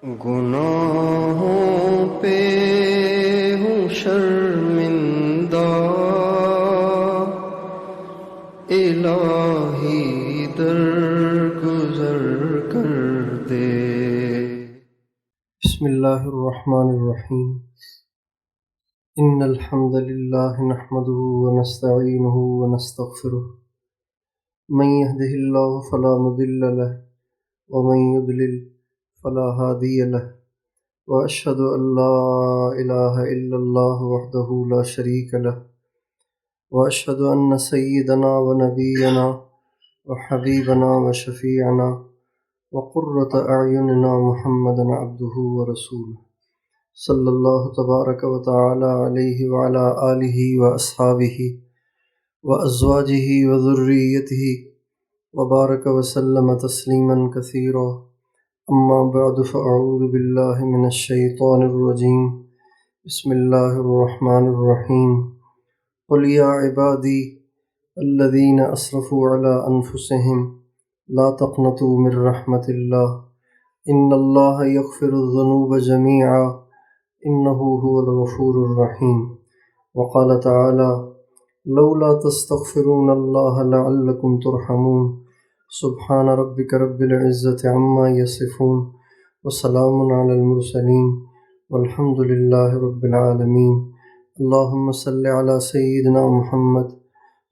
گناہوں پہ ہوں شرمندہ، الہی درگزر کر دے۔ بسم اللہ الرحمن الرحیم۔ ان الحمد للہ نحمده ونستعینه ونستغفره، من يهده اللہ فلا مضل له ومن يضلل فلا هادي له، وأشهد أن لا إله إلا الله وحده لا شريك له، وأشهد أن سيدنا ونبينا وحبيبنا وشفيعنا وقرة أعيننا محمدا عبده ورسوله، صلى الله تبارك وتعالى عليه وعلى آله وأصحابه وأزواجه وذريته وبارك وسلم تسليما كثيرا، اما بعد فاعوذ باللہ من الشیطان الرجیم، بسم اللہ الرحمن الرحیم۔ قل یا عبادی الذین اسرفوا علی انفسهم لا تقنطوا من رحمت اللہ، ان اللہ یغفر الذنوب جميعا انہ هو الغفور الرحیم۔ وقال تعالی لولا تستغفرون اللہ لعلکم ترحمون، سبحان ربک رب العزت عما یصفون وسلام علی المرسلین والحمد للہ رب العالمین۔ اللہم صل علی سیدنا محمد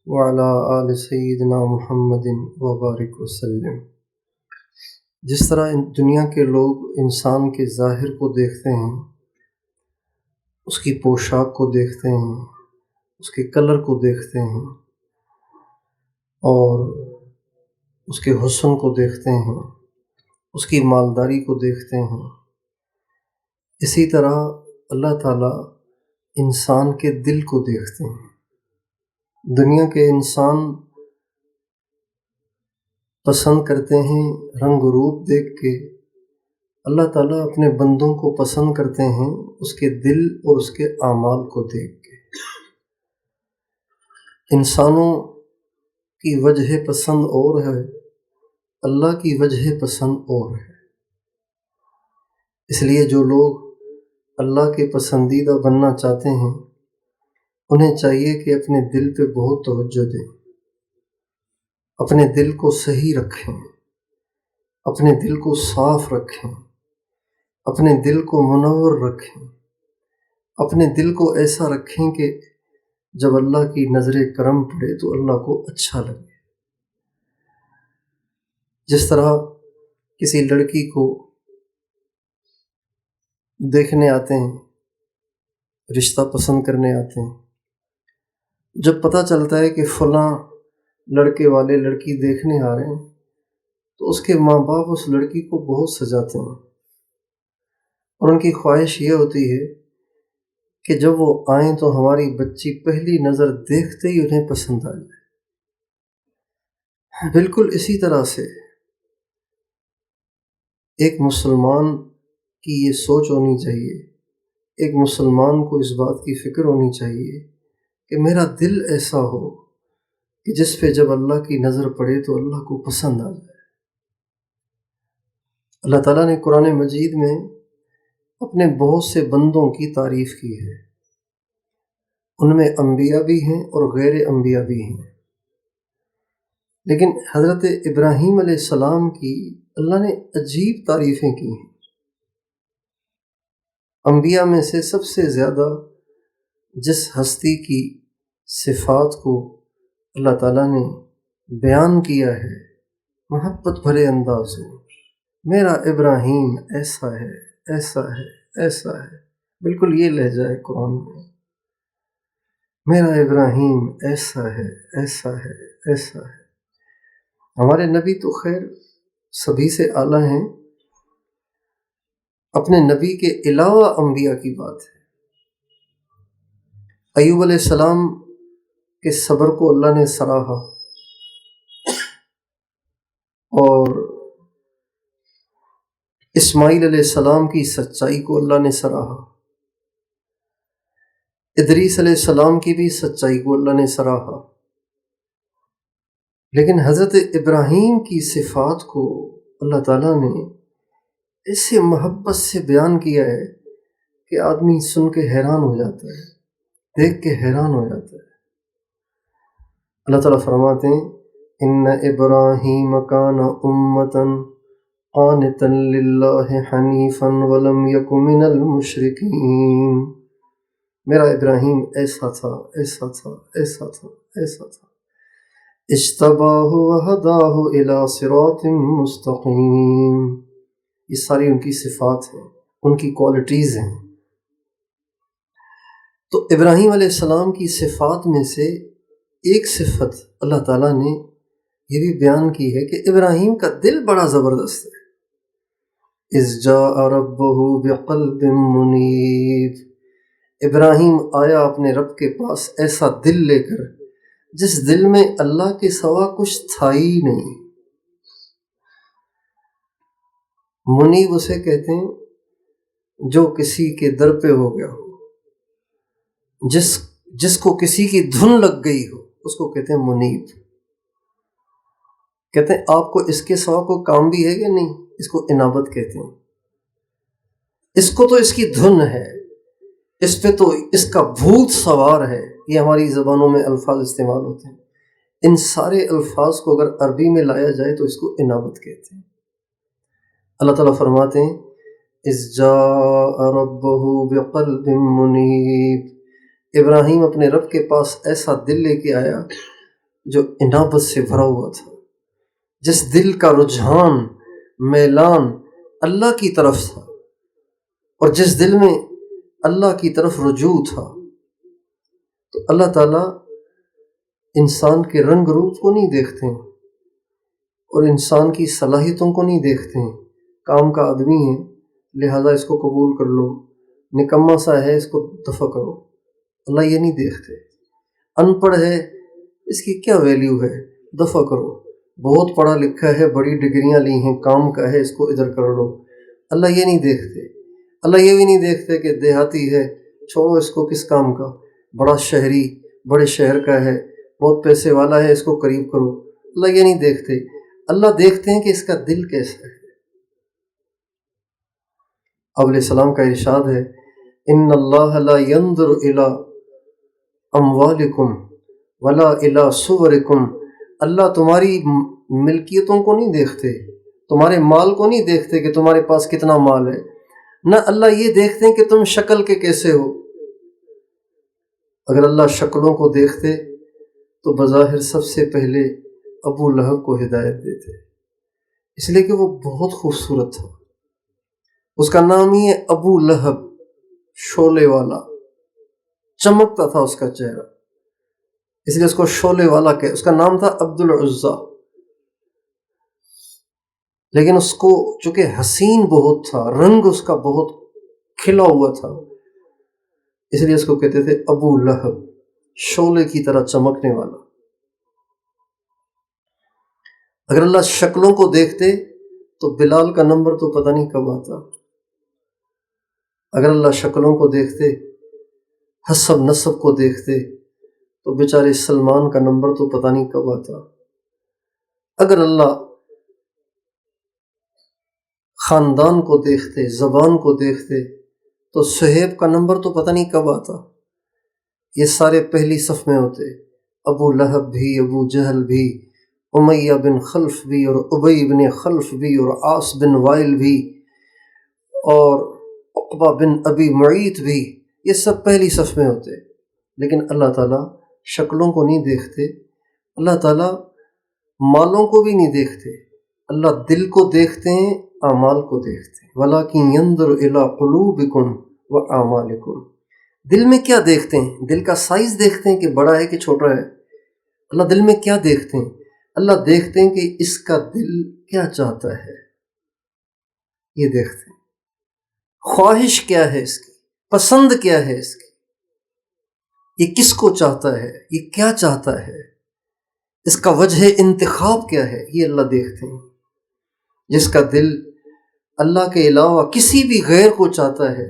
وعلی آل سیدنا محمد وبارک وسلم۔ جس طرح دنیا کے لوگ انسان کے ظاہر کو دیکھتے ہیں، اس کی پوشاک کو دیکھتے ہیں، اس کے کلر کو دیکھتے ہیں اور اس کے حسن کو دیکھتے ہیں، اس کی مالداری کو دیکھتے ہیں، اسی طرح اللہ تعالیٰ انسان کے دل کو دیکھتے ہیں۔ دنیا کے انسان پسند کرتے ہیں رنگ و روپ دیکھ کے، اللہ تعالیٰ اپنے بندوں کو پسند کرتے ہیں اس کے دل اور اس کے اعمال کو دیکھ کے۔ انسانوں کی وجہ پسند اور ہے، اللہ کی وجہ پسند اور ہے۔ اس لیے جو لوگ اللہ کے پسندیدہ بننا چاہتے ہیں، انہیں چاہیے کہ اپنے دل پہ بہت توجہ دیں، اپنے دل کو صحیح رکھیں، اپنے دل کو صاف رکھیں، اپنے دل کو منور رکھیں، اپنے دل کو ایسا رکھیں کہ جب اللہ کی نظر کرم پڑے تو اللہ کو اچھا لگے۔ جس طرح کسی لڑکی کو دیکھنے آتے ہیں، رشتہ پسند کرنے آتے ہیں، جب پتہ چلتا ہے کہ فلاں لڑکے والے لڑکی دیکھنے آ رہے ہیں تو اس کے ماں باپ اس لڑکی کو بہت سجاتے ہیں، اور ان کی خواہش یہ ہوتی ہے کہ جب وہ آئیں تو ہماری بچی پہلی نظر دیکھتے ہی انہیں پسند آ جائے۔ بالکل اسی طرح سے ایک مسلمان کی یہ سوچ ہونی چاہیے، ایک مسلمان کو اس بات کی فکر ہونی چاہیے کہ میرا دل ایسا ہو کہ جس پہ جب اللہ کی نظر پڑے تو اللہ کو پسند آ جائے۔ اللہ تعالیٰ نے قرآن مجید میں اپنے بہت سے بندوں کی تعریف کی ہے، ان میں انبیاء بھی ہیں اور غیر انبیاء بھی ہیں، لیکن حضرت ابراہیم علیہ السلام کی اللہ نے عجیب تعریفیں کی ہیں۔ انبیاء میں سے سب سے زیادہ جس ہستی کی صفات کو اللہ تعالیٰ نے بیان کیا ہے محبت بھرے انداز میں، میرا ابراہیم ایسا ہے، ایسا ہے، ایسا ہے، بالکل یہ لہجہ ہے قرآن میں، میرا ابراہیم ایسا ہے، ایسا ہے، ایسا ہے۔ ہمارے نبی تو خیر سبھی سے اعلیٰ ہیں، اپنے نبی کے علاوہ انبیاء کی بات ہے۔ ایوب علیہ السلام کے صبر کو اللہ نے سراہا، اور اسماعیل علیہ السلام کی سچائی کو اللہ نے سراہا، ادریس علیہ السلام کی بھی سچائی کو اللہ نے سراہا، لیکن حضرت ابراہیم کی صفات کو اللہ تعالیٰ نے ایسے محبت سے بیان کیا ہے کہ آدمی سن کے حیران ہو جاتا ہے، دیکھ کے حیران ہو جاتا ہے۔ اللہ تعالیٰ فرماتے ہیں ان ابراہیم کان امۃ قانتا للہ حنیفا ولم یک من المشرکین۔ میرا ابراہیم ایسا تھا، ایسا تھا، ایسا تھا، ایسا تھا۔ اجتباہ وہداہ الی صراط مستقیم۔ یہ ساری ان کی صفات ہیں، ان کی کوالٹیز ہیں۔ تو ابراہیم علیہ السلام کی صفات میں سے ایک صفت اللہ تعالیٰ نے یہ بھی بیان کی ہے کہ ابراہیم کا دل بڑا زبردست ہے۔ اذ جاء ربہ بقلب منیب۔ ابراہیم آیا اپنے رب کے پاس ایسا دل لے کر جس دل میں اللہ کے سوا کچھ تھا ہی نہیں۔ منیب اسے کہتے ہیں جو کسی کے در پہ ہو گیا ہو، جس کو کسی کی دھن لگ گئی ہو، اس کو کہتے ہیں منیب۔ کہتے ہیں آپ کو اس کے سوا کوئی کام بھی ہے کہ نہیں، اس کو انابت کہتے ہیں۔ اس کو تو اس کی دھن ہے، اس پہ تو اس کا بھوت سوار ہے۔ یہ ہماری زبانوں میں الفاظ استعمال ہوتے ہیں، ان سارے الفاظ کو اگر عربی میں لایا جائے تو اس کو انابت کہتے ہیں۔ اللہ تعالیٰ فرماتے ہیں اذ جاء ربہ بقلب منیب۔ ابراہیم اپنے رب کے پاس ایسا دل لے کے آیا جو انابت سے بھرا ہوا تھا، جس دل کا رجحان، میلان اللہ کی طرف تھا، اور جس دل میں اللہ کی طرف رجوع تھا۔ تو اللہ تعالیٰ انسان کے رنگ روپ کو نہیں دیکھتے ہیں اور انسان کی صلاحیتوں کو نہیں دیکھتے ہیں۔ کام کا آدمی ہے لہذا اس کو قبول کر لو، نکما سا ہے اس کو دفع کرو، اللہ یہ نہیں دیکھتے۔ ان پڑھ ہے اس کی کیا ویلیو ہے، دفع کرو۔ بہت پڑھا لکھا ہے، بڑی ڈگریاں لی ہیں، کام کا ہے، اس کو ادھر کر لو، اللہ یہ نہیں دیکھتے۔ اللہ یہ بھی نہیں دیکھتے کہ دیہاتی ہے، چھوڑو اس کو، کس کام کا، بڑا شہری، بڑے شہر کا ہے، بہت پیسے والا ہے، اس کو قریب کرو، اللہ یہ نہیں دیکھتے۔ اللہ دیکھتے ہیں کہ اس کا دل کیسا ہے۔ اب علیہ السلام کا ارشاد ہے ان اللہ لا ينظر الی اموالکم ولا الی صورکم۔ اللہ تمہاری ملکیتوں کو نہیں دیکھتے، تمہارے مال کو نہیں دیکھتے کہ تمہارے پاس کتنا مال ہے، نہ اللہ یہ دیکھتے ہیں کہ تم شکل کے کیسے ہو۔ اگر اللہ شکلوں کو دیکھتے تو بظاہر سب سے پہلے ابو لہب کو ہدایت دیتے، اس لیے کہ وہ بہت خوبصورت تھا۔ اس کا نام ہی ہے ابو لہب، شعلے والا، چمکتا تھا اس کا چہرہ، اس لیے اس کو شعلے والا کہ اس کا نام تھا عبد العزیٰ۔ لیکن اس کو چونکہ حسین بہت تھا، رنگ اس کا بہت کھلا ہوا تھا، اس لیے اس کو کہتے تھے ابو لہب، شعلے کی طرح چمکنے والا۔ اگر اللہ شکلوں کو دیکھتے تو بلال کا نمبر تو پتہ نہیں کب آتا، اگر اللہ شکلوں کو دیکھتے، حسب نسب کو دیکھتے تو بیچارے سلمان کا نمبر تو پتہ نہیں کب آتا، اگر اللہ خاندان کو دیکھتے، زبان کو دیکھتے تو صہیب کا نمبر تو پتہ نہیں کب آتا۔ یہ سارے پہلی صف میں ہوتے، ابو لہب بھی، ابو جہل بھی، امیہ بن خلف بھی، اور ابی بن خلف بھی، اور عاص بن وائل بھی، اور عقبہ بن ابی معیط بھی، یہ سب پہلی صف میں ہوتے۔ لیکن اللہ تعالیٰ شکلوں کو نہیں دیکھتے، اللہ تعالیٰ مالوں کو بھی نہیں دیکھتے، اللہ دل کو دیکھتے ہیں، اعمال کو دیکھتے ہیں۔ وَلَٰكِن يَنظُرُ إِلَىٰ قُلُوبِكُمْ وَأَعْمَالِكُمْ۔ دل میں کیا دیکھتے ہیں؟ دل کا سائز دیکھتے ہیں کہ بڑا ہے کہ چھوٹا ہے؟ اللہ دل میں کیا دیکھتے ہیں؟ اللہ دیکھتے ہیں کہ اس کا دل کیا چاہتا ہے، یہ دیکھتے ہیں۔ خواہش کیا ہے اس کی، پسند کیا ہے اس کی، یہ کس کو چاہتا ہے، یہ کیا چاہتا ہے، اس کا وجہ انتخاب کیا ہے، یہ اللہ دیکھتے ہیں۔ جس کا دل اللہ کے علاوہ کسی بھی غیر کو چاہتا ہے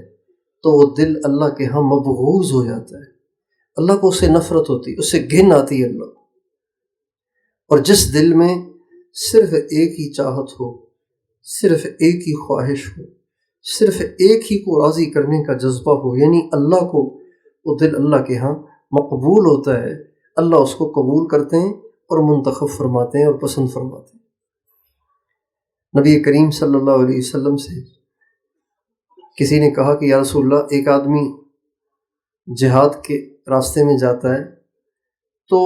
تو وہ دل اللہ کے ہاں مبغوض ہو جاتا ہے، اللہ کو اسے نفرت ہوتی، اسے گھن آتی ہے اللہ کو۔ اور جس دل میں صرف ایک ہی چاہت ہو، صرف ایک ہی خواہش ہو، صرف ایک ہی کو راضی کرنے کا جذبہ ہو، یعنی اللہ کو، وہ دل اللہ کے ہاں مقبول ہوتا ہے، اللہ اس کو قبول کرتے ہیں اور منتخب فرماتے ہیں اور پسند فرماتے ہیں۔ نبی کریم صلی اللہ علیہ وسلم سے کسی نے کہا کہ یا رسول اللہ، ایک آدمی جہاد کے راستے میں جاتا ہے تو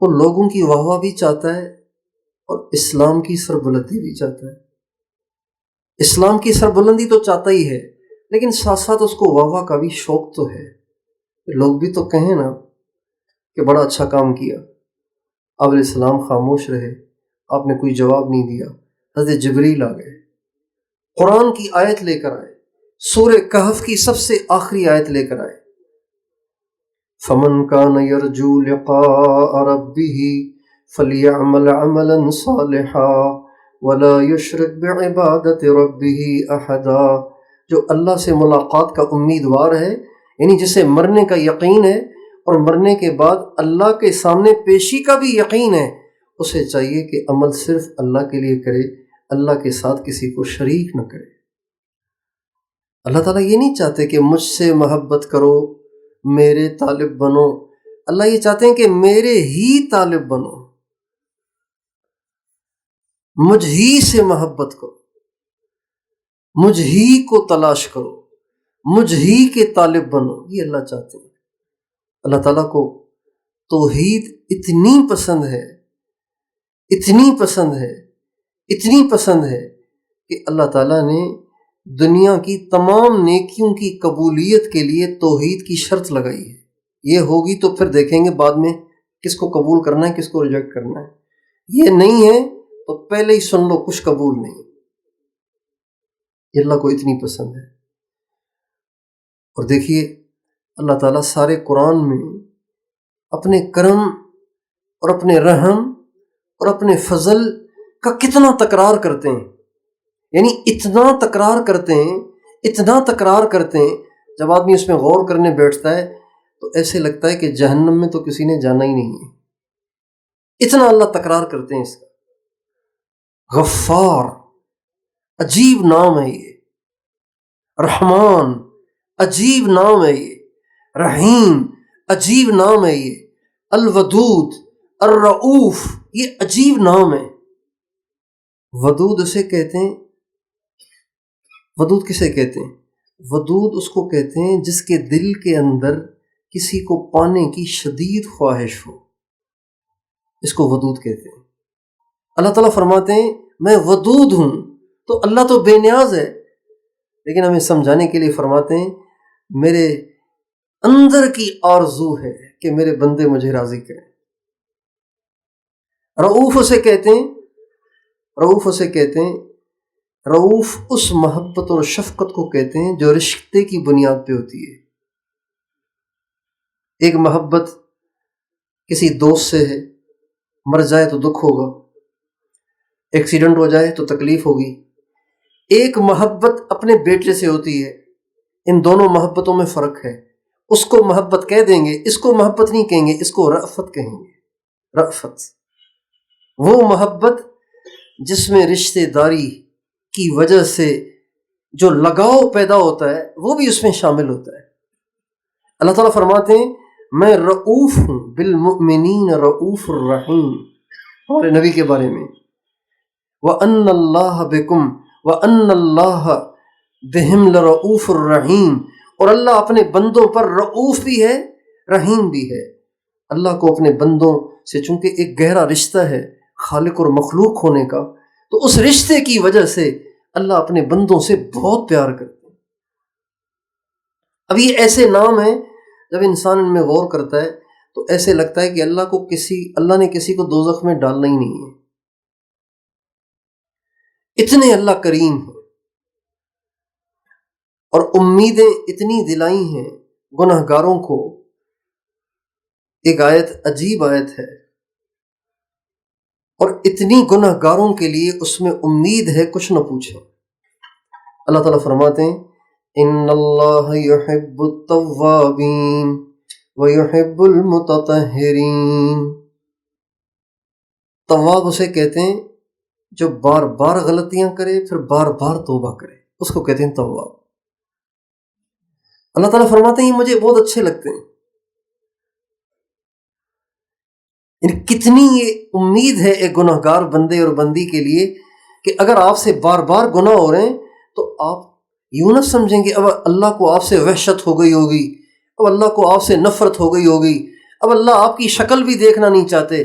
وہ لوگوں کی واہ واہ بھی چاہتا ہے اور اسلام کی سربلندی بھی چاہتا ہے۔ اسلام کی سربلندی تو چاہتا ہی ہے، لیکن ساتھ ساتھ اس کو واہ واہ کا بھی شوق تو ہے، لوگ بھی تو کہیں نا کہ بڑا اچھا کام کیا۔ آپ علیہ السلام خاموش رہے، آپ نے کوئی جواب نہیں دیا۔ حضرت جبریل آ گئے، قرآن کی آیت لے کر آئے، سورہ کہف کی سب سے آخری آیت لے کر آئے، فَمَنْ كَانَ يَرْجُو لِقَاءَ رَبِّهِ فَلْيَعْمَلْ عَمَلًا صَالِحًا وَلَا يُشْرِكْ بِعِبَادَةِ رَبِّهِ أَحَدًا۔ جو اللہ سے ملاقات کا امیدوار ہے، یعنی جسے مرنے کا یقین ہے اور مرنے کے بعد اللہ کے سامنے پیشی کا بھی یقین ہے، اسے چاہیے کہ عمل صرف اللہ کے لیے کرے، اللہ کے ساتھ کسی کو شریک نہ کرے۔ اللہ تعالیٰ یہ نہیں چاہتے کہ مجھ سے محبت کرو، میرے طالب بنو، اللہ یہ چاہتے ہیں کہ میرے ہی طالب بنو، مجھ ہی سے محبت کرو، مجھ ہی کو تلاش کرو، مجھ ہی کے طالب بنو، یہ اللہ چاہتے ہیں۔ اللہ تعالیٰ کو توحید اتنی پسند ہے، اتنی پسند ہے، اتنی پسند ہے کہ اللہ تعالیٰ نے دنیا کی تمام نیکیوں کی قبولیت کے لیے توحید کی شرط لگائی ہے۔ یہ ہوگی تو پھر دیکھیں گے بعد میں کس کو قبول کرنا ہے، کس کو ریجیکٹ کرنا ہے۔ یہ نہیں ہے تو پہلے ہی سن لو کچھ قبول نہیں۔ یہ اللہ کو اتنی پسند ہے۔ اور دیکھیے اللہ تعالیٰ سارے قرآن میں اپنے کرم اور اپنے رحم اور اپنے فضل کا کتنا تکرار کرتے ہیں، یعنی اتنا تکرار کرتے ہیں، اتنا تکرار کرتے ہیں، جب آدمی اس میں غور کرنے بیٹھتا ہے تو ایسے لگتا ہے کہ جہنم میں تو کسی نے جانا ہی نہیں ہے، اتنا اللہ تکرار کرتے ہیں اس کا۔ غفار عجیب نام ہے یہ، رحمان عجیب نام ہے یہ، رحیم عجیب نام ہے یہ، الودود الرؤوف یہ عجیب نام ہے۔ ودود اسے کہتے ہیں، ودود کسے کہتے ہیں؟ ودود اس کو کہتے ہیں جس کے دل کے اندر کسی کو پانے کی شدید خواہش ہو، اس کو ودود کہتے ہیں۔ اللہ تعالیٰ فرماتے ہیں میں ودود ہوں، تو اللہ تو بے نیاز ہے، لیکن ہمیں سمجھانے کے لیے فرماتے ہیں میرے اندر کی آرزو ہے کہ میرے بندے مجھے راضی کریں۔ رؤوف اسے کہتے ہیں، رؤوف اسے کہتے ہیں، رؤوف اس محبت اور شفقت کو کہتے ہیں جو رشتے کی بنیاد پہ ہوتی ہے۔ ایک محبت کسی دوست سے ہے، مر جائے تو دکھ ہوگا، ایکسیڈنٹ ہو جائے تو تکلیف ہوگی۔ ایک محبت اپنے بیٹے سے ہوتی ہے، ان دونوں محبتوں میں فرق ہے۔ اس کو محبت کہہ دیں گے، اس کو محبت نہیں کہیں گے، اس کو رأفت کہیں گے۔ رأفت وہ محبت جس میں رشتہ داری کی وجہ سے جو لگاؤ پیدا ہوتا ہے وہ بھی اس میں شامل ہوتا ہے۔ اللہ تعالیٰ فرماتے ہیں میں رؤوف ہوں، بالمؤمنین رؤوف الرحیم، ہمارے نبی کے بارے میں، وَأَنَّ اللَّهَ بِكُمْ وَأَنَّ اللَّهَ بِهِمْ لَرَؤُوفُ الرَّحِيمُ، اور اللہ اپنے بندوں پر رؤوف بھی ہے، رحیم بھی ہے۔ اللہ کو اپنے بندوں سے چونکہ ایک گہرا رشتہ ہے خالق اور مخلوق ہونے کا، تو اس رشتے کی وجہ سے اللہ اپنے بندوں سے بہت پیار کرتے ہیں۔ اب یہ ایسے نام ہیں جب انسان ان میں غور کرتا ہے تو ایسے لگتا ہے کہ اللہ نے کسی کو دوزخ میں ڈالنا ہی نہیں ہے، اتنے اللہ کریم ہیں، اور امیدیں اتنی دلائی ہیں گناہ گاروں کو۔ ایک آیت عجیب آیت ہے، اور اتنی گناہ گاروں کے لیے اس میں امید ہے کچھ نہ پوچھیں۔ اللہ تعالیٰ فرماتے ہیں ان اللہ یحب التوابین ویحب المتطہرین۔ تواب اسے کہتے ہیں جو بار بار غلطیاں کرے پھر بار بار توبہ کرے، اس کو کہتے ہیں تواب۔ اللہ تعالیٰ فرماتے ہیں مجھے بہت اچھے لگتے ہیں۔ یعنی کتنی یہ امید ہے ایک گناہ گار بندے اور بندی کے لیے کہ اگر آپ سے بار بار گناہ ہو رہے ہیں تو آپ یوں نہ سمجھیں کہ اب اللہ کو آپ سے وحشت ہو گئی ہوگی، اب اللہ کو آپ سے نفرت ہو گئی ہوگی، اب اللہ آپ کی شکل بھی دیکھنا نہیں چاہتے،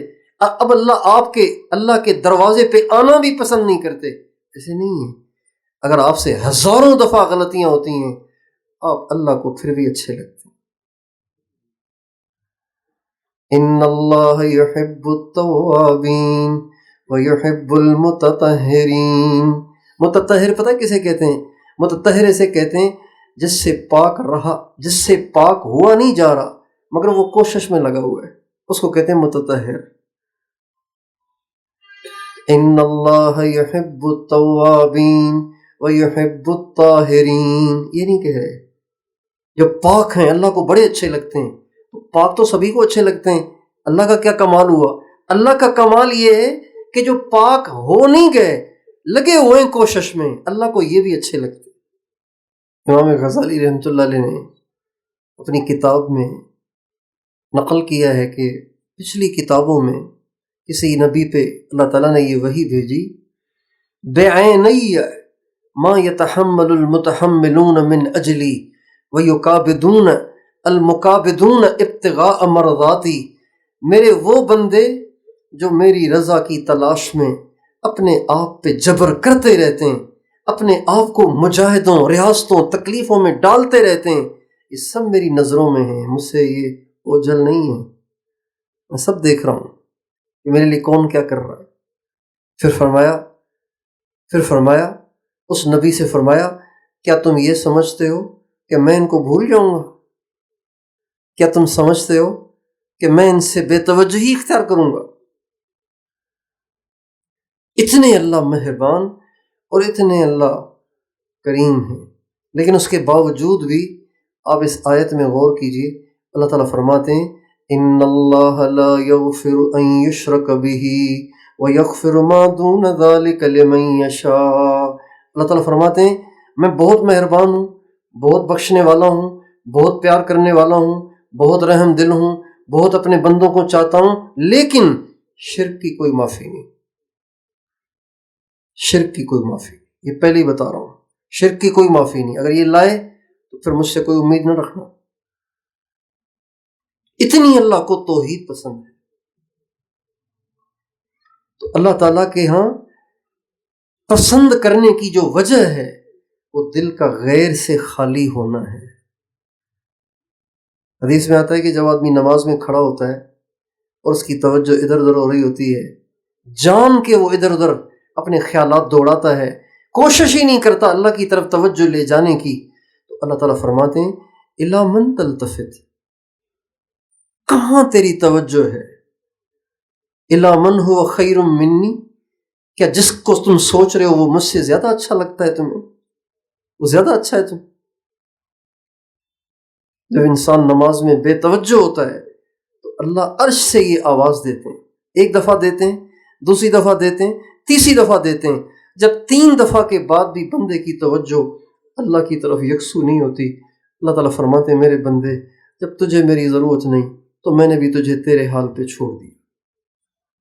اب اللہ کے دروازے پہ آنا بھی پسند نہیں کرتے۔ ایسے نہیں ہے۔ اگر آپ سے ہزاروں دفعہ غلطیاں ہوتی ہیں آپ اللہ کو پھر بھی اچھے لگتے ہیں۔ ان اللہ یحب التوابین ویحب المتطہرین۔ متطہر پتہ کسے کہتے ہیں؟ متطہر اسے کہتے ہیں جس سے پاک ہوا نہیں جا رہا مگر وہ کوشش میں لگا ہوا ہے، اس کو کہتے ہیں متطہر۔ ان اللہ یحب التوابین ویحب الطاہرین، یہ نہیں کہہ رہے جو پاک ہیں اللہ کو بڑے اچھے لگتے ہیں۔ پاک تو سبھی کو اچھے لگتے ہیں، اللہ کا کیا کمال ہوا؟ اللہ کا کمال یہ ہے کہ جو پاک ہو نہیں گئے لگے ہوئے ہیں کوشش میں، اللہ کو یہ بھی اچھے لگتے ہیں۔ امام غزالی رحمۃ اللہ علیہ نے اپنی کتاب میں نقل کیا ہے کہ پچھلی کتابوں میں کسی نبی پہ اللہ تعالیٰ نے یہ وحی بھیجی، بعینی ما یتحمل المتحملون من اجلی ویکابدون المکابدون ابتغاء مرضاتی۔ میرے وہ بندے جو میری رضا کی تلاش میں اپنے آپ پہ جبر کرتے رہتے ہیں، اپنے آپ کو مجاہدوں ریاستوں تکلیفوں میں ڈالتے رہتے ہیں، یہ سب میری نظروں میں ہیں، مجھ سے یہ اوجھل نہیں ہے، میں سب دیکھ رہا ہوں کہ میرے لیے کون کیا کر رہا ہے۔ پھر فرمایا اس نبی سے فرمایا کیا تم یہ سمجھتے ہو کہ میں ان کو بھول جاؤں گا؟ کیا تم سمجھتے ہو کہ میں ان سے بے توجہی اختیار کروں گا؟ اتنے اللہ مہربان اور اتنے اللہ کریم ہیں، لیکن اس کے باوجود بھی آپ اس آیت میں غور کیجئے، اللہ تعالیٰ فرماتے ہیں ان اللہ لا یغفر ان یشرک بہ ویغفر ما دون ذلک لمن یشاء۔ اللہ تعالیٰ فرماتے ہیں میں بہت مہربان ہوں، بہت بخشنے والا ہوں، بہت پیار کرنے والا ہوں، بہت رحم دل ہوں، بہت اپنے بندوں کو چاہتا ہوں، لیکن شرک کی کوئی معافی نہیں، شرک کی کوئی معافی نہیں۔ یہ پہلے ہی بتا رہا ہوں، شرک کی کوئی معافی نہیں، اگر یہ لائے تو پھر مجھ سے کوئی امید نہ رکھنا۔ اتنی اللہ کو توحید پسند ہے۔ تو اللہ تعالیٰ کے ہاں پسند کرنے کی جو وجہ ہے وہ دل کا غیر سے خالی ہونا ہے۔ حدیث میں آتا ہے کہ جب آدمی نماز میں کھڑا ہوتا ہے اور اس کی توجہ ادھر ادھر ہو رہی ہوتی ہے، جان کے وہ ادھر ادھر اپنے خیالات دوڑاتا ہے، کوشش ہی نہیں کرتا اللہ کی طرف توجہ لے جانے کی، تو اللہ تعالیٰ فرماتے ہیں الا من تلتفت، کہاں تیری توجہ ہے؟ الا من هو خیر منی، کیا جس کو تم سوچ رہے ہو وہ مجھ سے زیادہ اچھا لگتا ہے تمہیں، وہ زیادہ اچھا ہے تم؟ جب انسان نماز میں بے توجہ ہوتا ہے تو اللہ عرش سے یہ آواز دیتے ہیں، ایک دفعہ دیتے ہیں، دوسری دفعہ دیتے ہیں، تیسری دفعہ دیتے ہیں، جب 3 دفعہ کے بعد بھی بندے کی توجہ اللہ کی طرف یکسو نہیں ہوتی، اللہ تعالیٰ فرماتے ہیں میرے بندے جب تجھے میری ضرورت نہیں تو میں نے بھی تجھے تیرے حال پہ چھوڑ دیا۔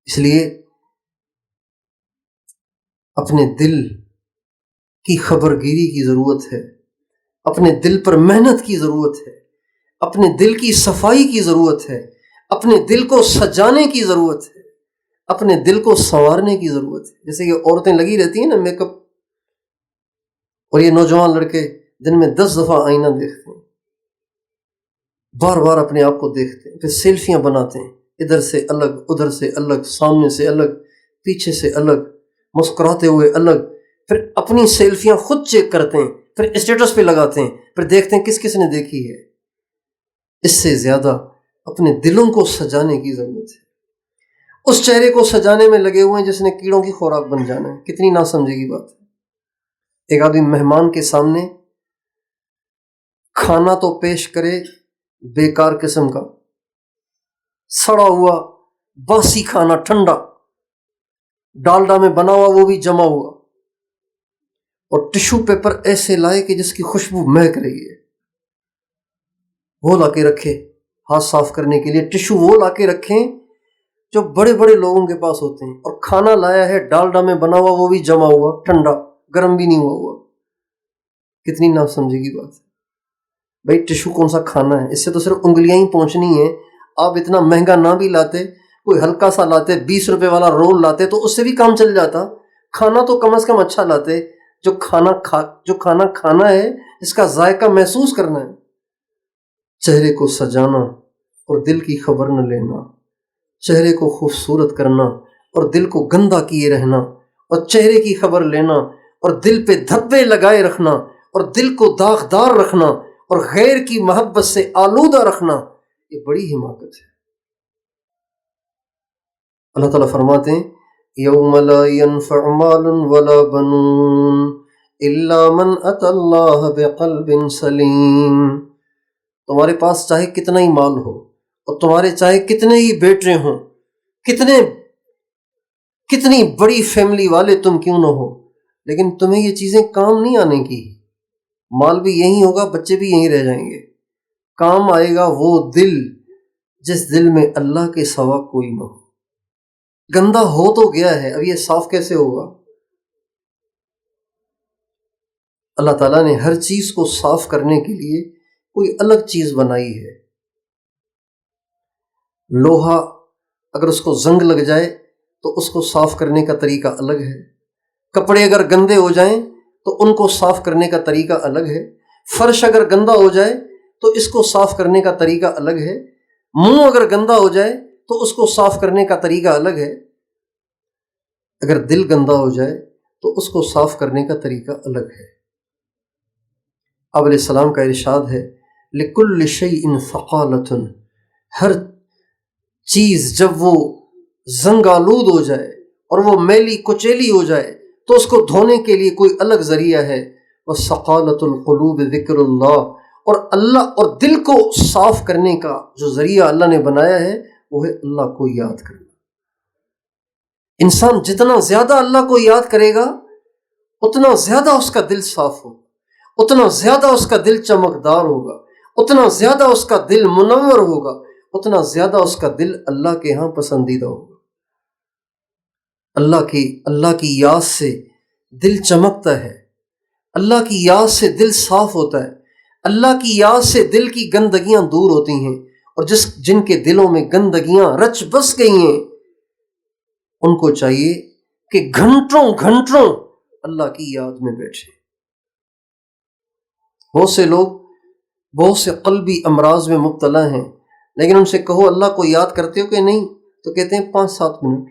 اس لیے اپنے دل کی خبرگیری کی ضرورت ہے، اپنے دل پر محنت کی ضرورت ہے، اپنے دل کی صفائی کی ضرورت ہے، اپنے دل کو سجانے کی ضرورت ہے، اپنے دل کو سنوارنے کی ضرورت ہے۔ جیسے کہ عورتیں لگی رہتی ہیں نا میک اپ، اور یہ نوجوان لڑکے دن میں 10 دفعہ آئینہ دیکھتے ہیں، بار بار اپنے آپ کو دیکھتے ہیں، پھر سیلفیاں بناتے ہیں، ادھر سے الگ، ادھر سے الگ، سامنے سے الگ، پیچھے سے الگ، مسکراتے ہوئے الگ، پھر اپنی سیلفیاں خود چیک کرتے ہیں، پھر اسٹیٹس پہ لگاتے ہیں، پھر دیکھتے ہیں کس کس نے دیکھی ہے۔ اس سے زیادہ اپنے دلوں کو سجانے کی ضرورت ہے۔ اس چہرے کو سجانے میں لگے ہوئے ہیں جس نے کیڑوں کی خوراک بن جانا ہے، کتنی ناسمجھے کی بات ہے۔ ایک آدمی مہمان کے سامنے کھانا تو پیش کرے بیکار قسم کا، سڑا ہوا باسی کھانا، ٹھنڈا، ڈالڈا میں بنا ہوا وہ بھی جمع ہوا، اور ٹشو پیپر ایسے لائے کہ جس کی خوشبو مہک رہی ہے، وہ لا کے رکھے ہاتھ صاف کرنے کے لیے۔ ٹشو وہ لا کے رکھیں جو بڑے بڑے لوگوں کے پاس ہوتے ہیں، اور کھانا لایا ہے ڈالڈا میں بنا ہوا وہ بھی جمع ہوا، ٹھنڈا، گرم بھی نہیں ہوا۔ کتنی ناسمجھی کی بات ہے بھائی، ٹشو کون سا کھانا ہے؟ اس سے تو صرف انگلیاں ہی پہنچنی ہیں۔ آپ اتنا مہنگا نہ بھی لاتے، کوئی ہلکا سا لاتے، 20 روپے والا رول لاتے تو اس سے بھی کام چل جاتا۔ کھانا تو کم از کم اچھا لاتے، جو کھانا کھانا ہے، اس کا ذائقہ محسوس کرنا ہے۔ چہرے کو سجانا اور دل کی خبر نہ لینا، چہرے کو خوبصورت کرنا اور دل کو گندا کیے رہنا، اور چہرے کی خبر لینا اور دل پہ دھبے لگائے رکھنا اور دل کو داغدار رکھنا اور غیر کی محبت سے آلودہ رکھنا، یہ بڑی حماقت ہے۔ اللہ تعالیٰ فرماتے ہیں یوم لا ينفع مال ولا بنون الا من اتى اللہ بقلب سلیم۔ تمہارے پاس چاہے کتنا ہی مال ہو، اور تمہارے چاہے کتنے ہی بیٹے ہوں، کتنی بڑی فیملی والے تم کیوں نہ ہو، لیکن تمہیں یہ چیزیں کام نہیں آنے کی۔ مال بھی یہی ہوگا، بچے بھی یہیں رہ جائیں گے۔ کام آئے گا وہ دل جس دل میں اللہ کے سوا کوئی نہ ہو۔ گندا ہو تو گیا ہے، اب یہ صاف کیسے ہوگا؟ اللہ تعالیٰ نے ہر چیز کو صاف کرنے کے لیے کوئی الگ چیز بنائی ہے۔ لوہا اگر اس کو زنگ لگ جائے تو اس کو صاف کرنے کا طریقہ الگ ہے، کپڑے اگر گندے ہو جائیں تو ان کو صاف کرنے کا طریقہ الگ ہے، فرش اگر گندا ہو جائے تو اس کو صاف کرنے کا طریقہ الگ ہے، منہ اگر گندا ہو جائے تو اس کو صاف کرنے کا طریقہ الگ ہے، اگر دل گندا ہو جائے تو اس کو صاف کرنے کا طریقہ الگ ہے۔ آپ علیہ السلام کا ارشاد ہے لِكُلِّ شَيْءٍ ثَقَالَةٌ، ہر چیز جب وہ زنگ آلود ہو جائے اور وہ میلی کچیلی ہو جائے تو اس کو دھونے کے لیے کوئی الگ ذریعہ ہے۔ وَثَقَالَةُ الْقُلُوبِ ذِكْرُ اللَّهِ، اور اللہ اور دل کو صاف کرنے کا جو ذریعہ اللہ نے بنایا ہے وہ ہے اللہ کو یاد کرنا۔ انسان جتنا زیادہ اللہ کو یاد کرے گا اتنا زیادہ اس کا دل صاف ہوگا، اتنا زیادہ اس کا دل چمکدار ہوگا، اتنا زیادہ اس کا دل منور ہوگا، اتنا زیادہ اس کا دل اللہ کے ہاں پسندیدہ ہوگا۔ اللہ کی یاد سے دل چمکتا ہے، اللہ کی یاد سے دل صاف ہوتا ہے، اللہ کی یاد سے دل کی گندگیاں دور ہوتی ہیں، اور جن کے دلوں میں گندگیاں رچ بس گئی ہیں ان کو چاہیے کہ گھنٹوں گھنٹوں اللہ کی یاد میں بیٹھے۔ بہت سے لوگ بہت سے قلبی امراض میں مبتلا ہیں، لیکن ان سے کہو اللہ کو یاد کرتے ہو کہ نہیں، تو کہتے ہیں 5-7 منٹ۔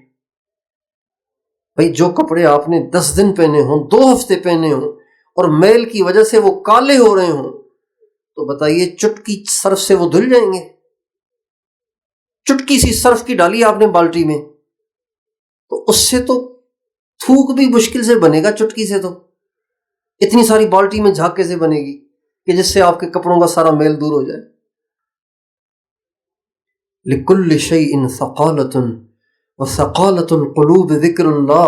بھائی جو کپڑے آپ نے 10 دن پہنے ہوں، 2 ہفتے پہنے ہوں، اور میل کی وجہ سے وہ کالے ہو رہے ہوں، تو بتائیے چٹکی سرف سے وہ دھل جائیں گے؟ چٹکی سی سرف کی ڈالی آپ نے بالٹی میں، تو اس سے تو تھوک بھی مشکل سے بنے گا، چٹکی سے تو اتنی ساری بالٹی میں جھاگ کیسے بنے گی کہ جس سے آپ کے کپڑوں کا سارا میل دور ہو جائے۔ لِكُلِّ شَيْءٍ ثَقَالَةٌ وَثَقَالَةُ الْقُلُوبِ ذِكْرُ اللَّهِ،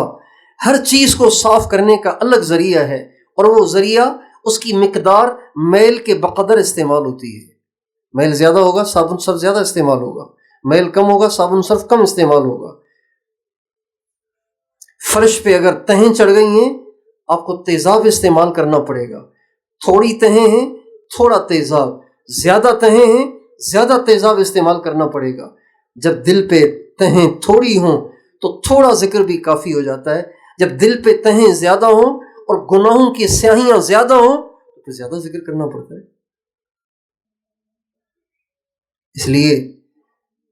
ہر چیز کو صاف کرنے کا الگ ذریعہ ہے، اور وہ ذریعہ اس کی مقدار میل کے بقدر استعمال ہوتی ہے۔ میل زیادہ ہوگا صابن صرف زیادہ استعمال ہوگا، میل کم ہوگا صابن صرف کم استعمال ہوگا۔ فرش پہ اگر تہیں چڑھ گئی ہیں آپ کو تیزاب استعمال کرنا پڑے گا، تھوڑی تہیں ہیں تھوڑا تیزاب، زیادہ تہیں ہیں زیادہ تیزاب استعمال کرنا پڑے گا۔ جب دل پہ تہیں تھوڑی ہوں تو تھوڑا ذکر بھی کافی ہو جاتا ہے، جب دل پہ تہیں زیادہ ہوں اور گناہوں کی سیاہیاں زیادہ ہوں تو پھر زیادہ ذکر کرنا پڑتا ہے۔ اس لیے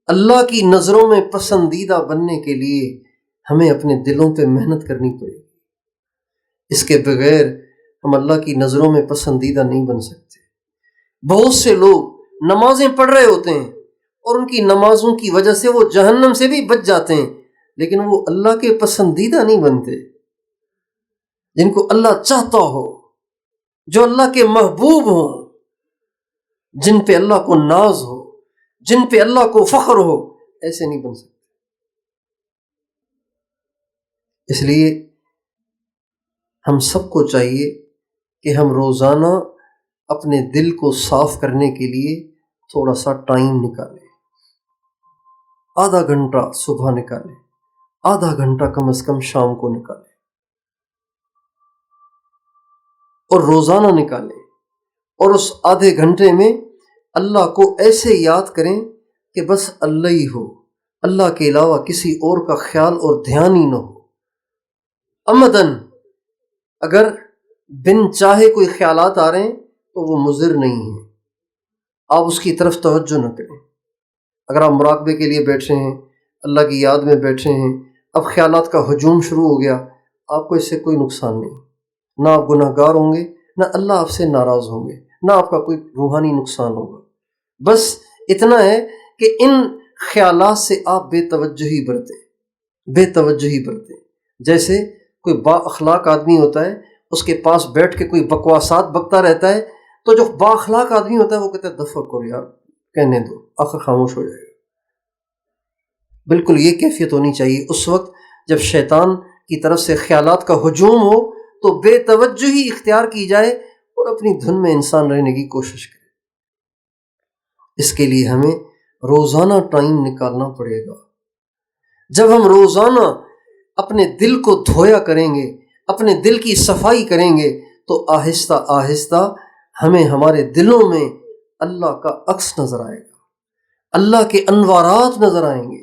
اللہ کی نظروں میں پسندیدہ بننے کے لیے ہمیں اپنے دلوں پہ محنت کرنی پڑے گی، اس کے بغیر ہم اللہ کی نظروں میں پسندیدہ نہیں بن سکتے۔ بہت سے لوگ نمازیں پڑھ رہے ہوتے ہیں اور ان کی نمازوں کی وجہ سے وہ جہنم سے بھی بچ جاتے ہیں، لیکن وہ اللہ کے پسندیدہ نہیں بنتے۔ جن کو اللہ چاہتا ہو، جو اللہ کے محبوب ہوں، جن پہ اللہ کو ناز ہو، جن پہ اللہ کو فخر ہو، ایسے نہیں بن سکتے۔ اس لیے ہم سب کو چاہیے کہ ہم روزانہ اپنے دل کو صاف کرنے کے لیے تھوڑا سا ٹائم نکالیں، آدھا گھنٹہ صبح نکالیں، آدھا گھنٹہ کم از کم شام کو نکالیں، اور روزانہ نکالیں، اور اس آدھے گھنٹے میں اللہ کو ایسے یاد کریں کہ بس اللہ ہی ہو، اللہ کے علاوہ کسی اور کا خیال اور دھیان ہی نہ ہو۔ عمدن اگر بن چاہے کوئی خیالات آ رہے ہیں تو وہ مضر نہیں ہیں، آپ اس کی طرف توجہ نہ کریں۔ اگر آپ مراقبے کے لیے بیٹھے ہیں، اللہ کی یاد میں بیٹھے ہیں، اب خیالات کا ہجوم شروع ہو گیا، آپ کو اس سے کوئی نقصان نہیں، نہ آپ گناہ گار ہوں گے، نہ اللہ آپ سے ناراض ہوں گے، نہ آپ کا کوئی روحانی نقصان ہوگا۔ بس اتنا ہے کہ ان خیالات سے آپ بے توجہی برتیں، جیسے کوئی با اخلاق آدمی ہوتا ہے، اس کے پاس بیٹھ کے کوئی بکواسات بکتا رہتا ہے، تو جو با اخلاق آدمی ہوتا ہے وہ کہتا ہے دفع کرو یار، کہنے دو، آخر خاموش ہو جائے گا۔ بالکل یہ کیفیت ہونی چاہیے اس وقت جب شیطان کی طرف سے خیالات کا ہجوم ہو، تو بے توجہی اختیار کی جائے اور اپنی دھن میں انسان رہنے کی کوشش کرے۔ اس کے لیے ہمیں روزانہ ٹائم نکالنا پڑے گا۔ جب ہم روزانہ اپنے دل کو دھویا کریں گے، اپنے دل کی صفائی کریں گے، تو آہستہ آہستہ ہمیں ہمارے دلوں میں اللہ کا عکس نظر آئے گا، اللہ کے انوارات نظر آئیں گے،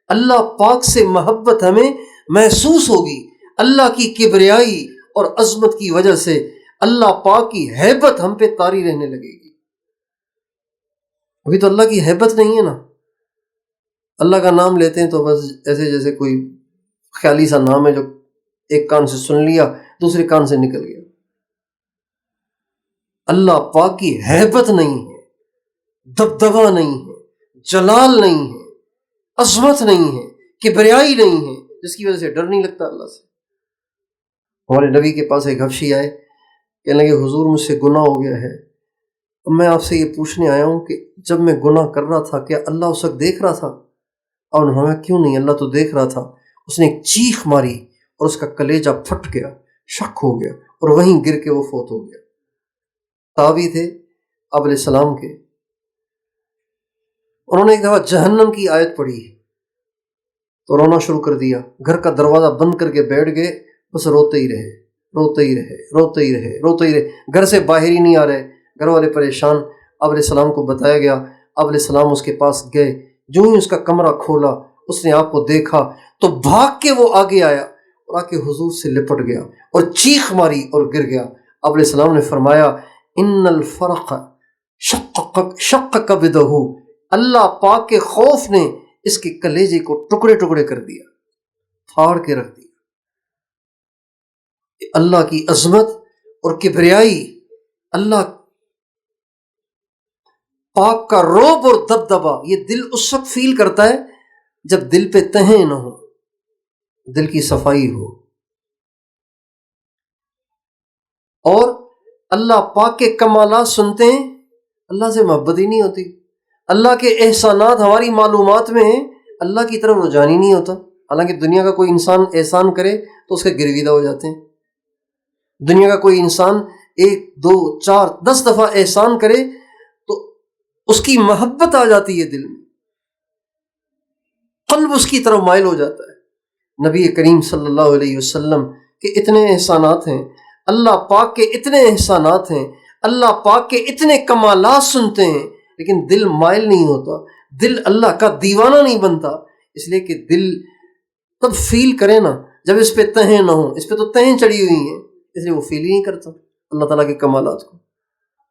اللہ پاک سے محبت ہمیں محسوس ہوگی، اللہ کی کبریائی اور عظمت کی وجہ سے اللہ پاک کی ہیبت ہم پہ طاری رہنے لگے گی۔ ابھی تو اللہ کی ہیبت نہیں ہے نا، اللہ کا نام لیتے ہیں تو بس ایسے جیسے کوئی خیالی سا نام ہے جو ایک کان سے سن لیا دوسرے کان سے نکل گیا۔ اللہ پاک کی ہیبت نہیں ہے، دبدبہ نہیں ہے، جلال نہیں ہے، عظمت نہیں ہے، کبریائی نہیں ہے، جس کی وجہ سے ڈر نہیں لگتا اللہ سے۔ ہمارے نبی کے پاس ایک حبشی آئے، کہنے لگے حضور مجھ سے گناہ ہو گیا ہے، اب میں آپ سے یہ پوچھنے آیا ہوں کہ جب میں گناہ کر رہا تھا کیا اللہ اس وقت دیکھ رہا تھا؟ اور انہوں نے فرمایا کیوں نہیں، اللہ تو دیکھ رہا تھا۔ اس نے ایک چیخ ماری اور اس کا کلیجہ پھٹ گیا، شک ہو گیا، اور وہیں گر کے وہ فوت ہو گیا۔ تابعی تھے آپ علیہ السلام کے، انہوں نے ایک دفعہ جہنم کی آیت پڑھی تو رونا شروع کر دیا، گھر کا دروازہ بند کر کے بیٹھ گئے، بس روتے ہی رہے، گھر سے باہر ہی نہیں آ رہے، گھر والے پریشان۔ آپ علیہ السلام کو بتایا گیا، آپ علیہ السلام اس کے پاس گئے، جو ہی اس کا کمرہ کھولا اس نے آپ کو دیکھا تو بھاگ کے وہ آگے آیا اور آ کے حضور سے لپٹ گیا اور چیخ ماری اور گر گیا۔ آپ علیہ السلام نے فرمایا ان الفرق شق کبدہ، اللہ پاک کے خوف نے اس کے کلیجے کو ٹکڑے ٹکڑے کر دیا، پھاڑ کے رکھ دیا۔ اللہ کی عظمت اور کبریائی، اللہ پاک کا رعب اور دبدبہ، یہ دل اس وقت فیل کرتا ہے جب دل پہ تہیں نہ ہو، دل کی صفائی ہو، اور اللہ پاک کے کمالات سنتے ہیں، اللہ سے محبت ہی نہیں ہوتی، اللہ کے احسانات ہماری معلومات میں ہیں، اللہ کی طرف رجحان ہی نہیں ہوتا۔ حالانکہ دنیا کا کوئی انسان احسان کرے تو اس کے گرویدہ ہو جاتے ہیں، دنیا کا کوئی انسان 1 2 4 10 دفعہ احسان کرے تو اس کی محبت آ جاتی ہے دل میں، قلب اس کی طرف مائل ہو جاتا ہے۔ نبی کریم صلی اللہ علیہ وسلم کے اتنے احسانات ہیں، اللہ پاک کے اتنے احسانات ہیں، اللہ پاک کے اتنے کمالات سنتے ہیں، لیکن دل مائل نہیں ہوتا، دل اللہ کا دیوانہ نہیں بنتا، اس لیے کہ دل تب فیل کرے نا جب اس پہ تہیں نہ ہوں، اس پہ تو تہیں چڑھی ہوئی ہیں، اس لیے وہ فیل ہی نہیں کرتا اللہ تعالیٰ کے کمالات کو۔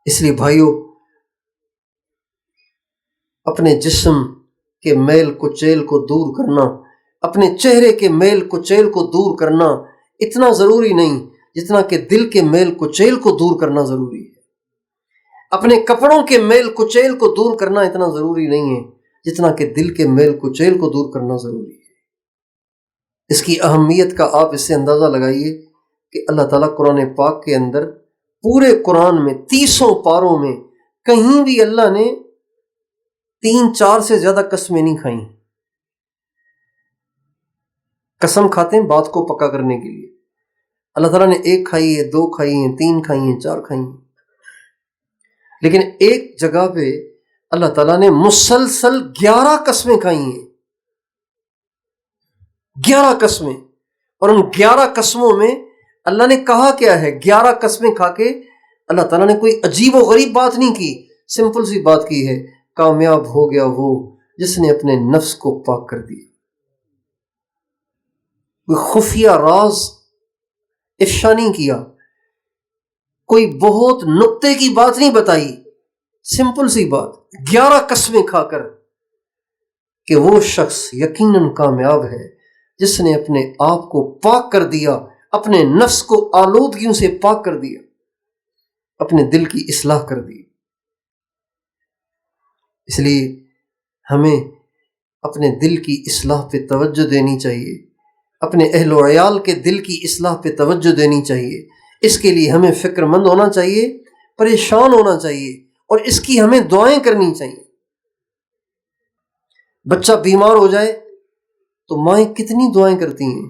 اس لیے بھائیو، اپنے جسم کے میل کچیل کو دور کرنا، اپنے چہرے کے میل کچیل کو دور کرنا اتنا ضروری نہیں جتنا کہ دل کے میل کچیل کو دور کرنا ضروری ہے۔ اپنے کپڑوں کے میل کچیل کو دور کرنا اتنا ضروری نہیں ہے جتنا کہ دل کے میل کچیل کو دور کرنا ضروری ہے۔ اس کی اہمیت کا آپ اس سے اندازہ لگائیے کہ اللہ تعالیٰ قرآن پاک کے اندر پورے قرآن میں 30 پاروں میں کہیں بھی اللہ نے 3 4 سے زیادہ قسمیں نہیں کھائیں، قسم کھاتے ہیں بات کو پکا کرنے کے لیے. اللہ تعالیٰ نے 1 کھائی ہے، 2 کھائی ہیں، 3 کھائی ہیں، 4 کھائی ہیں، لیکن ایک جگہ پہ اللہ تعالیٰ نے مسلسل 11 قسمیں کھائی ہیں. 11 قسمیں. اور ان 11 قسموں میں اللہ نے کہا کیا ہے؟ 11 قسمیں کھا کے اللہ تعالیٰ نے کوئی عجیب و غریب بات نہیں کی، سمپل سی بات کی ہے، کامیاب ہو گیا وہ جس نے اپنے نفس کو پاک کر دیا. کوئی خفیہ راز افشا نہیں کیا، کوئی بہت نقطے کی بات نہیں بتائی، سمپل سی بات. 11 قسمیں کھا کر کہ وہ شخص یقیناً کامیاب ہے جس نے اپنے آپ کو پاک کر دیا، اپنے نفس کو آلودگیوں سے پاک کر دیا، اپنے دل کی اصلاح کر دی. اس لیے ہمیں اپنے دل کی اصلاح پہ توجہ دینی چاہیے، اپنے اہل و عیال کے دل کی اصلاح پہ توجہ دینی چاہیے. اس کے لیے ہمیں فکر مند ہونا چاہیے، پریشان ہونا چاہیے، اور اس کی ہمیں دعائیں کرنی چاہیے. بچہ بیمار ہو جائے تو مائیں کتنی دعائیں کرتی ہیں،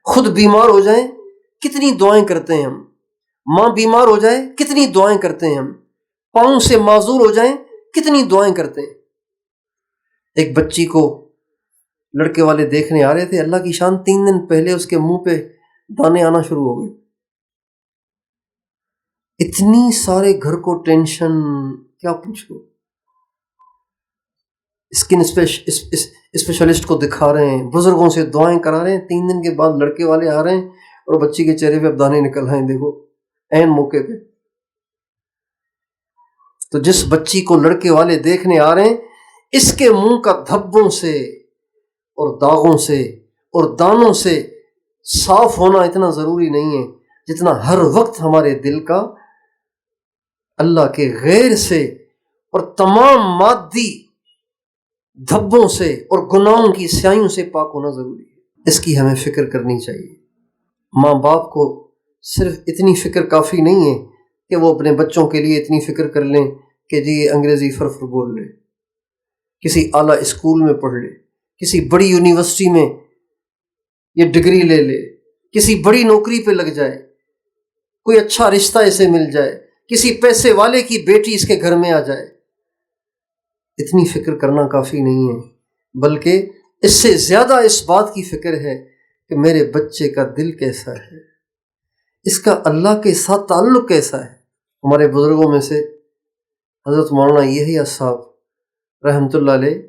خود بیمار ہو جائیں کتنی دعائیں کرتے ہیں ہم، ماں بیمار ہو جائے کتنی دعائیں کرتے ہیں ہم، پاؤں سے معذور ہو جائیں کتنی دعائیں کرتے ہیں. ایک بچی کو لڑکے والے دیکھنے آ رہے تھے، اللہ کی شان 3 دن پہلے اس کے منہ پہ دانے آنا شروع ہو گئے. اتنی سارے گھر کو ٹینشن، کیا پوچھو. اسکن اسپیشلسٹ کو دکھا رہے ہیں، بزرگوں سے دعائیں کرا رہے ہیں، 3 دن کے بعد لڑکے والے آ رہے ہیں اور بچی کے چہرے پہ اب دانے نکل آئے ہیں. دیکھو عین موقع پہ. تو جس بچی کو لڑکے والے دیکھنے آ رہے ہیں، اس کے منہ کا دھبوں سے اور داغوں سے اور دانوں سے صاف ہونا اتنا ضروری نہیں ہے جتنا ہر وقت ہمارے دل کا اللہ کے غیر سے اور تمام مادی دھبوں سے اور گناہوں کی سیاہیوں سے پاک ہونا ضروری ہے. اس کی ہمیں فکر کرنی چاہیے. ماں باپ کو صرف اتنی فکر کافی نہیں ہے کہ وہ اپنے بچوں کے لیے اتنی فکر کر لیں کہ جی یہ انگریزی فرفر بول لے، کسی اعلیٰ اسکول میں پڑھ لے، کسی بڑی یونیورسٹی میں یہ ڈگری لے لے، کسی بڑی نوکری پہ لگ جائے، کوئی اچھا رشتہ اسے مل جائے، کسی پیسے والے کی بیٹی اس کے گھر میں آ جائے. اتنی فکر کرنا کافی نہیں ہے، بلکہ اس سے زیادہ اس بات کی فکر ہے کہ میرے بچے کا دل کیسا ہے، اس کا اللہ کے ساتھ تعلق کیسا ہے. ہمارے بزرگوں میں سے حضرت مولانا یحییٰ صاحب رحمۃ اللہ علیہ،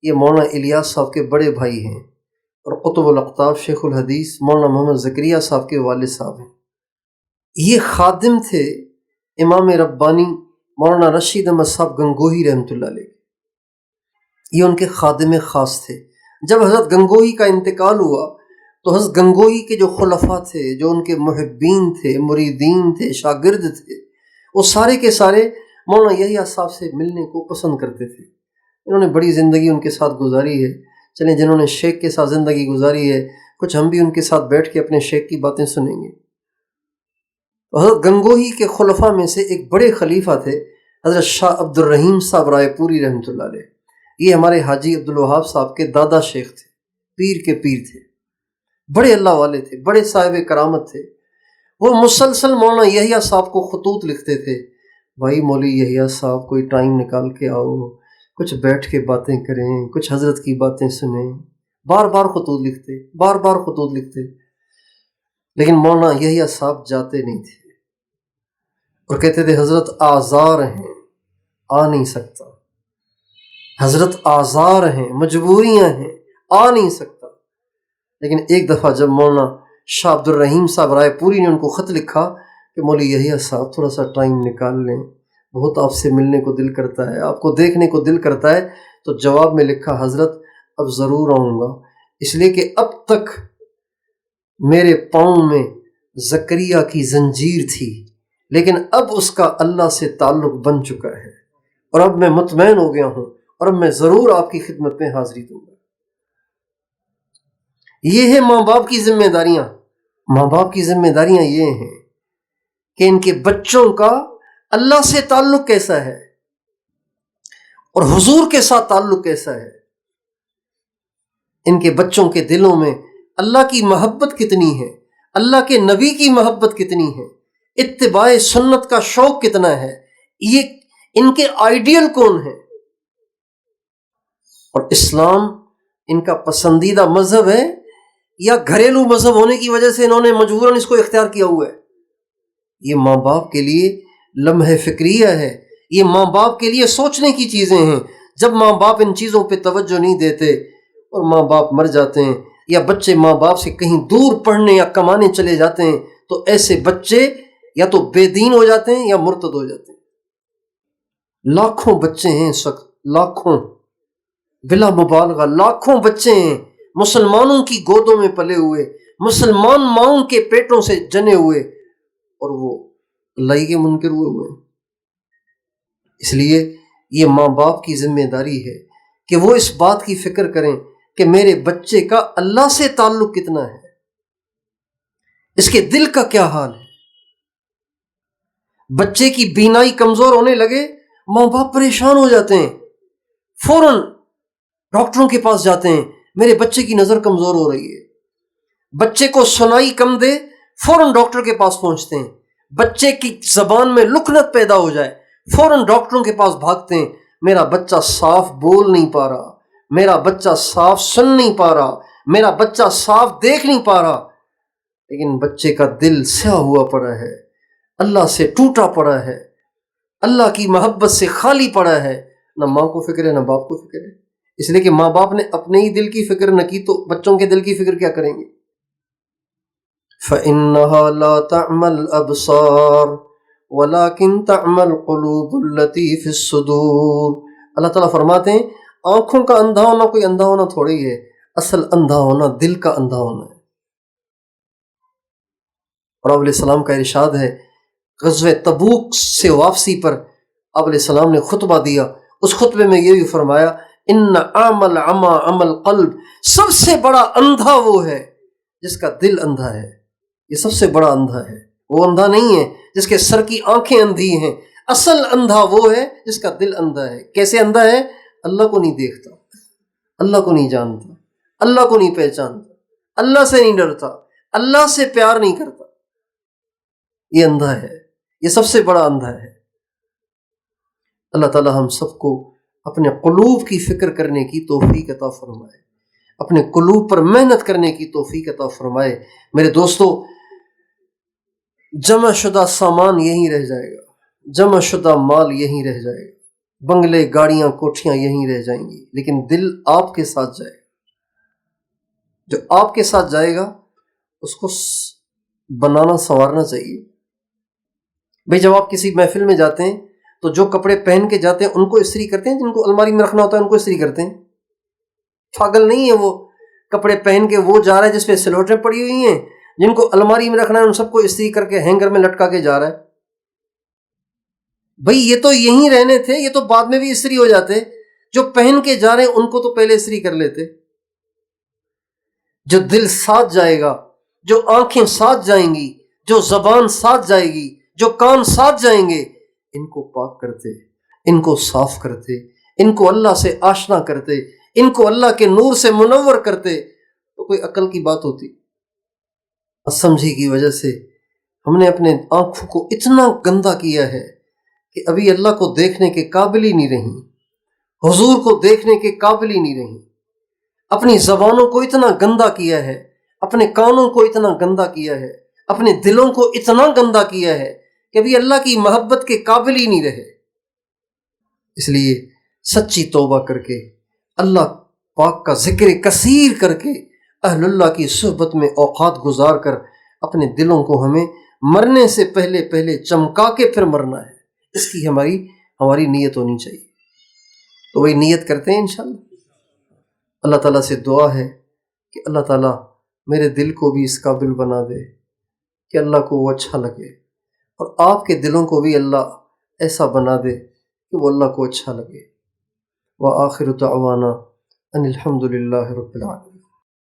یہ مولانا الیاس صاحب کے بڑے بھائی ہیں، اور قطب الاقطاب شیخ الحدیث مولانا محمد زکریا صاحب کے والد صاحب ہیں. یہ خادم تھے امام ربانی مولانا رشید احمد صاحب گنگوہی رحمۃ اللہ علیہ. یہ ان کے خادم خاص تھے. جب حضرت گنگوہی کا انتقال ہوا تو حضرت گنگوہی کے جو خلفاء تھے، جو ان کے محبین تھے، مریدین تھے، شاگرد تھے، وہ سارے کے سارے مولانا یحییٰ صاحب سے ملنے کو پسند کرتے تھے. انہوں نے بڑی زندگی ان کے ساتھ گزاری ہے. چلیں جنہوں نے شیخ کے ساتھ زندگی گزاری ہے، کچھ ہم بھی ان کے ساتھ بیٹھ کے اپنے شیخ کی باتیں سنیں گے. حضرت گنگوہی کے خلفاء میں سے ایک بڑے خلیفہ تھے حضرت شاہ عبد الرحیم صاحب رائے پوری رحمۃ اللہ علیہ. یہ ہمارے حاجی عبدالوہاب صاحب کے دادا شیخ تھے، پیر کے پیر تھے، بڑے اللہ والے تھے، بڑے صاحب کرامت تھے. وہ مسلسل مولانا یحییٰ صاحب کو خطوط لکھتے تھے، بھائی مولوی یحییٰ صاحب کوئی ٹائم نکال کے آؤ، کچھ بیٹھ کے باتیں کریں، کچھ حضرت کی باتیں سنیں. بار بار خطوط لکھتے، بار بار خطوط لکھتے، لیکن مولانا یحییٰ صاحب جاتے نہیں تھے اور کہتے تھے حضرت آزار ہیں، آ نہیں سکتا، حضرت آزار ہیں، مجبوریاں ہیں، آ نہیں سکتا. لیکن ایک دفعہ جب مولانا شاہ عبد الرحیم صاحب رائے پوری نے ان کو خط لکھا کہ مولوی یحییٰ صاحب تھوڑا سا ٹائم نکال لیں، بہت آپ سے ملنے کو دل کرتا ہے، آپ کو دیکھنے کو دل کرتا ہے، تو جواب میں لکھا حضرت اب ضرور آؤں گا، اس لیے کہ اب تک میرے پاؤں میں زکریا کی زنجیر تھی، لیکن اب اس کا اللہ سے تعلق بن چکا ہے، اور اب میں مطمئن ہو گیا ہوں، اور اب میں ضرور آپ کی خدمت میں حاضری دوں گا. یہ ہے ماں باپ کی ذمہ داریاں. ماں باپ کی ذمہ داریاں یہ ہیں کہ ان کے بچوں کا اللہ سے تعلق کیسا ہے اور حضور کے ساتھ تعلق کیسا ہے. ان کے بچوں کے دلوں میں اللہ کی محبت کتنی ہے، اللہ کے نبی کی محبت کتنی ہے، اتباع سنت کا شوق کتنا ہے، یہ ان کے آئیڈیل کون ہیں۔ اور اسلام ان کا پسندیدہ مذہب ہے یا گھریلو مذہب ہونے کی وجہ سے انہوں نے مجبوراً اس کو اختیار کیا ہوا ہے؟ یہ ماں باپ کے لیے لمحہ فکریہ ہے، یہ ماں باپ کے لیے سوچنے کی چیزیں ہیں۔ جب ماں باپ ان چیزوں پہ توجہ نہیں دیتے اور ماں باپ مر جاتے ہیں یا بچے ماں باپ سے کہیں دور پڑھنے یا کمانے چلے جاتے ہیں تو ایسے بچے یا تو بے دین ہو جاتے ہیں یا مرتد ہو جاتے ہیں۔ لاکھوں بچے ہیں اس وقت، لاکھوں، بلا مبالغہ لاکھوں بچے ہیں مسلمانوں کی گودوں میں پلے ہوئے، مسلمان ماؤں کے پیٹوں سے جنے ہوئے، اور وہ اللہ کے منکر ہوئے ہیں۔ اس لیے یہ ماں باپ کی ذمہ داری ہے کہ وہ اس بات کی فکر کریں کہ میرے بچے کا اللہ سے تعلق کتنا ہے، اس کے دل کا کیا حال ہے۔ بچے کی بینائی کمزور ہونے لگے، ماں باپ پریشان ہو جاتے ہیں، فوراً ڈاکٹروں کے پاس جاتے ہیں، میرے بچے کی نظر کمزور ہو رہی ہے۔ بچے کو سنائی کم دے، فوراً ڈاکٹر کے پاس پہنچتے ہیں۔ بچے کی زبان میں لکنت پیدا ہو جائے، فوراً ڈاکٹروں کے پاس بھاگتے ہیں، میرا بچہ صاف بول نہیں پا رہا، میرا بچہ صاف سن نہیں پا رہا، میرا بچہ صاف دیکھ نہیں پا رہا۔ لیکن بچے کا دل سیا ہوا پڑا ہے، اللہ سے ٹوٹا پڑا ہے، اللہ کی محبت سے خالی پڑا ہے، نہ ماں کو فکر ہے نہ باپ کو فکر ہے۔ اس لیے کہ ماں باپ نے اپنے ہی دل کی فکر نہ کی تو بچوں کے دل کی فکر کیا کریں گے؟ فَإِنَّهَا لَا تَعْمَى الْأَبْصَارُ وَلَكِنْ تَعْمَى الْقُلُوبُ الَّتِي فِي الصُّدُورِ۔ اللہ تعالیٰ فرماتے ہیں آنکھوں کا اندھا ہونا کوئی اندھا ہونا تھوڑی ہے، اصل اندھا ہونا دل کا اندھا ہونا ہے۔ اور آپ علیہ السلام کا ارشاد ہے، غزوہ تبوک سے واپسی پر آپ علیہ السلام نے خطبہ دیا، اس خطبے میں یہ بھی فرمایا ان عمل عما عمل قلب، سب سے بڑا اندھا وہ ہے جس کا دل اندھا ہے، یہ سب سے بڑا اندھا ہے، وہ اندھا نہیں ہے جس کے سر کی آنکھیں اندھی ہیں، اصل اندھا وہ ہے جس کا دل اندھا ہے۔ کیسے اندھا ہے؟ اللہ کو نہیں دیکھتا، اللہ کو نہیں جانتا، اللہ کو نہیں پہچانتا، اللہ سے نہیں ڈرتا، اللہ سے پیار نہیں کرتا، یہ اندھا ہے، یہ سب سے بڑا اندھا ہے۔ اللہ تعالی ہم سب کو اپنے قلوب کی فکر کرنے کی توفیق عطا فرمائے، اپنے قلوب پر محنت کرنے کی توفیق عطا فرمائے۔ میرے دوستو، جمع شدہ سامان یہیں رہ جائے گا، جمع شدہ مال یہیں رہ جائے گا، بنگلے گاڑیاں کوٹھیاں یہیں رہ جائیں گی، لیکن دل آپ کے ساتھ جائے گا۔ جو آپ کے ساتھ جائے گا اس کو بنانا سنوارنا چاہیے۔ بھئی جب آپ کسی محفل میں جاتے ہیں تو جو کپڑے پہن کے جاتے ہیں ان کو استری کرتے ہیں، جن کو الماری میں رکھنا ہوتا ہے ان کو استری کرتے ہیں؟ پاگل نہیں ہے وہ کپڑے پہن کے وہ جا رہا ہے جس پہ سلوٹیں پڑی ہوئی ہیں، جن کو الماری میں رکھنا ہے ان سب کو استری کر کے ہینگر میں لٹکا کے جا رہا ہے۔ بھئی یہ تو یہیں رہنے تھے، یہ تو بعد میں بھی استری ہو جاتے، جو پہن کے جا رہے ہیں ان کو تو پہلے استری کر لیتے۔ جو دل ساتھ جائے گا، جو آنکھیں ساتھ جائیں گی، جو زبان ساتھ جائے گی، جو کان ساتھ جائیں گے، ان کو پاک کرتے، ان کو صاف کرتے، ان کو اللہ سے آشنا کرتے، ان کو اللہ کے نور سے منور کرتے، تو کوئی عقل کی بات ہوتی؟ سمجھی کی وجہ سے ہم نے اپنے آنکھوں کو اتنا گندا کیا ہے کہ ابھی اللہ کو دیکھنے کے قابل ہی نہیں رہیں، حضور کو دیکھنے کے قابل ہی نہیں رہیں۔ اپنی زبانوں کو اتنا گندا کیا ہے، اپنے کانوں کو اتنا گندا کیا ہے، اپنے دلوں کو اتنا گندا کیا ہے کہ ابھی اللہ کی محبت کے قابل ہی نہیں رہے۔ اس لیے سچی توبہ کر کے اللہ پاک کا ذکر کثیر کر کے اہل اللہ کی صحبت میں اوقات گزار کر اپنے دلوں کو ہمیں مرنے سے پہلے چمکا کے پھر مرنا ہے، اس کی ہماری نیت ہونی چاہیے۔ تو وہی نیت کرتے ہیں انشاءاللہ۔ اللہ تعالیٰ سے دعا ہے کہ اللہ تعالیٰ میرے دل کو بھی اس قابل بنا دے کہ اللہ کو وہ اچھا لگے، اور آپ کے دلوں کو بھی اللہ ایسا بنا دے کہ وہ اللہ کو اچھا لگے۔ وآخر دعوانا ان الحمد للہ رب العالمین۔